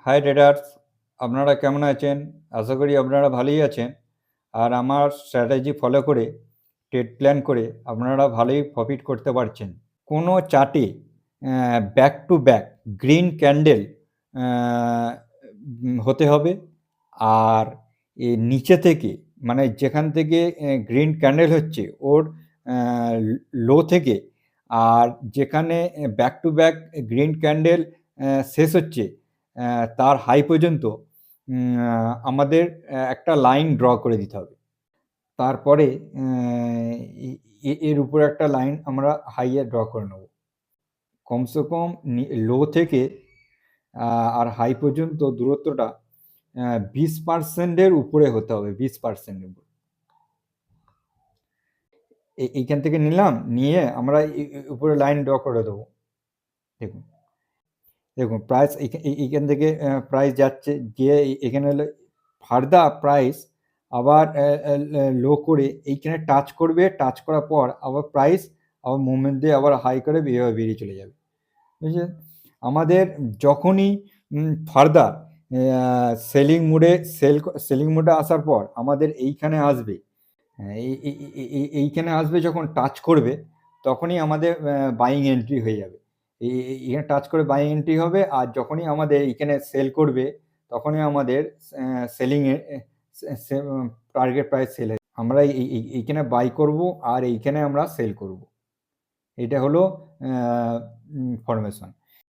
High traders, আপনারা কেমন আছেন? আশা করি আপনারা ভালোই আছেন। আর আমার স্ট্র্যাটেজি ফলো করে ট্রেড প্ল্যান করে আপনারা ভালোই প্রফিট করতে পারছেন। কোনো চার্টে back to back green candle হতে হবে। আর নিচে থেকে মানে যেখান থেকে গ্রিন ক্যান্ডেল হচ্ছে ওর লো থেকে আর যেখানে back to back green candle শেষ হচ্ছে তার হাই পর্যন্ত আমাদের একটা লাইন ড্র করে দিতে হবে। তারপরে এর উপরে একটা লাইন আমরা হাইয়ে ড্র করে নেব। কমসে কম লো থেকে আর হাই পর্যন্ত দূরত্বটা 20% উপরে হতে হবে, 20% উপরে। এইখান থেকে নিলাম, নিয়ে আমরা উপরে লাইন ড্র করে দেবো। দেখুন দেখুন প্রাইস এইখান থেকে প্রাইস যাচ্ছে, গিয়ে এখানে ফার্দার প্রাইস আবার লো করে এইখানে টাচ করবে, টাচ করার পর আবার প্রাইস আবার মুভমেন্ট দিয়ে আবার হাই করে বেরিয়ে চলে যাবে। বুঝলেন? আমাদের যখনই ফার্দার সেলিং মুডে আসার পর আমাদের এইখানে আসবে, এইখানে আসবে, যখন টাচ করবে তখনই আমাদের বাইং এন্ট্রি হয়ে যাবে। এখানে টাচ করে বাইং এন্ট্রি হবে, আর যখনই আমাদের এইখানে সেল করবে তখনই আমাদের সেলিংয়ে টার্গেট প্রাইস সেল হয়। আমরা এইখানে বাই করব আর এইখানে আমরা সেল করব। এটা হলো ফরমেশন।